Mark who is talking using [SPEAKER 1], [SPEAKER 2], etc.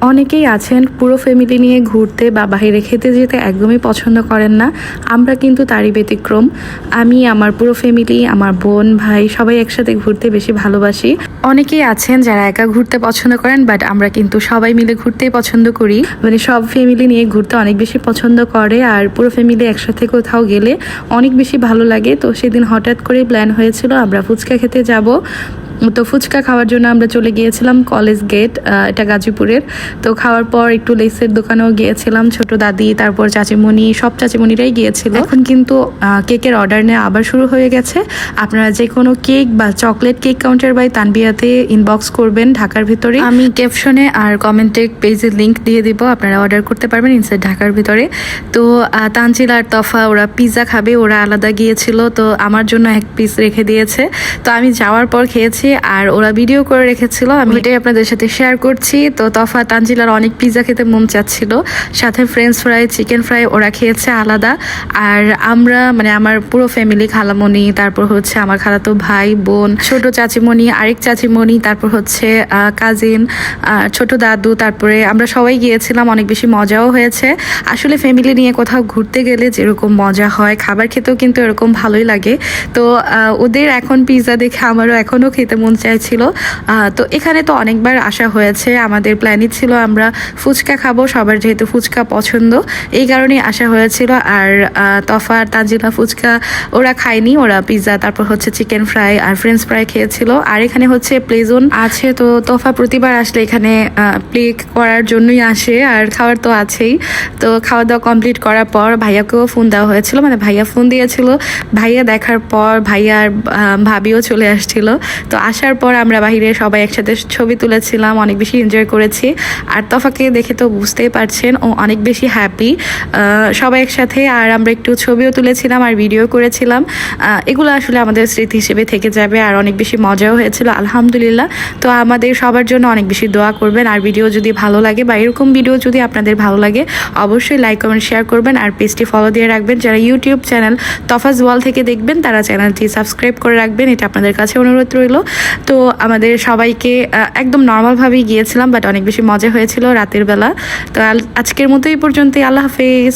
[SPEAKER 1] অনেকেই আছেন পুরো ফ্যামিলি নিয়ে ঘুরতে বা বাইরে খেতে যেতে একদমই পছন্দ করেন না। আমরা কিন্তু তারই ব্যতিক্রম। আমি আমার পুরো ফ্যামিলি, আমার বোন ভাই সবাই একসাথে ঘুরতে বেশি ভালোবাসি। অনেকেই আছেন যারা একা ঘুরতে পছন্দ করেন, বাট আমরা কিন্তু সবাই মিলে ঘুরতেই পছন্দ করি। মানে সব ফ্যামিলি নিয়ে ঘুরতে অনেক বেশি পছন্দ করে, আর পুরো ফ্যামিলি একসাথে কোথাও গেলে অনেক বেশি ভালো লাগে। তো সেদিন হঠাৎ করেই প্ল্যান হয়েছিল আমরা ফুচকা খেতে যাব। তো ফুচকা খাওয়ার জন্য আমরা চলে গিয়েছিলাম কলেজ গেট, এটা গাজীপুরের। তো খাওয়ার পর একটু লেসের দোকানেও গিয়েছিলাম, ছোট দাদি, তারপর চাচিমণি, সব চাচিমণিরাই গিয়েছিল। এখন কিন্তু কেকের অর্ডার নেওয়া আবার শুরু হয়ে গেছে। আপনারা যে কোনো কেক বা চকলেট কেক কাউন্টার বাই তানবিয়াতে ইনবক্স করবেন ঢাকার ভিতরে। আমি ক্যাপশনে আর কমেন্টে পেজের লিঙ্ক দিয়ে দিব, আপনারা অর্ডার করতে পারবেন ইনসাইড ঢাকার ভিতরে। তো তানজিল আর তফা ওরা পিৎজা খাবে, ওরা আলাদা গিয়েছিল, তো আমার জন্য এক পিস রেখে দিয়েছে। তো আমি যাওয়ার পর খেয়েছি আর ওরা ভিডিও করে রেখেছিল, আমি এটাই আপনাদের সাথে শেয়ার করছি। তো তফা তানজিলার অনেক পিৎজা খেতে মন চাচ্ছিল, সাথে ফ্রেঞ্চ ফ্রাই, চিকেন ফ্রাই ওরা খেয়েছে আলাদা। আর আমরা মানে আমার পুরো ফ্যামিলি, খালামণি, তারপর হচ্ছে আমার খালাতো ভাই বোন, ছোট চাচিমণি, আরেক চাচিমণি, তারপর হচ্ছে কাজিন, ছোট দাদু, তারপরে আমরা সবাই গিয়েছিলাম। অনেক বেশি মজাও হয়েছে। আসলে ফ্যামিলি নিয়ে কোথাও ঘুরতে গেলে যেরকম মজা হয়, খাবার খেতেও কিন্তু এরকম ভালোই লাগে। তো ওদের এখন পিৎজা দেখে আমারও এখনও খেতে মন চাইছিল। তো এখানে তো অনেকবার আসা হয়েছে, আমাদের প্ল্যানই ছিল আমরা ফুচকা খাবো, সবার যেহেতু ফুচকা পছন্দ এই কারণেই আসা হয়েছিল। আর তফা তানজিলা ফুচকা ওরা খায়নি, ওরা পিৎজা, তারপর হচ্ছে চিকেন ফ্রাই আর ফ্রেঞ্চ ফ্রাই খেয়েছিল। আর এখানে হচ্ছে প্লে জোন আছে, তো তফা প্রতিবার আসলে এখানে প্লে করার জন্যই আসে, আর খাওয়ার তো আছেই। তো খাওয়া দাওয়া কমপ্লিট করার পর ভাইয়াকেও ফোন দেওয়া হয়েছিল, মানে ভাইয়া ফোন দিয়েছিল। ভাইয়া দেখার পর ভাইয়ার ভাবিও চলে আসছিল। তো আসার পর আমরা বাহিরে সবাই একসাথে ছবি তুলেছিলাম, অনেক বেশি এনজয় করেছি। আর তফাকে দেখে তো বুঝতেই পারছেন ও অনেক বেশি হ্যাপি সবাই একসাথে। আর আমরা একটু ছবিও তুলেছিলাম আর ভিডিও করেছিলাম। এগুলো আসলে আমাদের স্মৃতি হিসেবে থেকে যাবে, আর অনেক বেশি মজাও হয়েছিল আলহামদুলিল্লাহ। তো আমাদের সবার জন্য অনেক বেশি দোয়া করবেন। আর ভিডিও যদি ভালো লাগে বা এরকম ভিডিও যদি আপনাদের ভালো লাগে অবশ্যই লাইক কমেন্ট শেয়ার করবেন, আর পেজটি ফলো দিয়ে রাখবেন। যারা ইউটিউব চ্যানেল তফাজ ওয়াল থেকে দেখবেন তারা চ্যানেলটি সাবস্ক্রাইব করে রাখবেন, এটা আপনাদের কাছে অনুরোধ রইল। তো আমাদের সবাইকে একদম নর্মালভাবেই গিয়েছিলাম, বাট অনেক বেশি মজা হয়েছিল রাতের বেলা। তো আজকের মতো এই পর্যন্তই, আল্লাহ হাফেজ।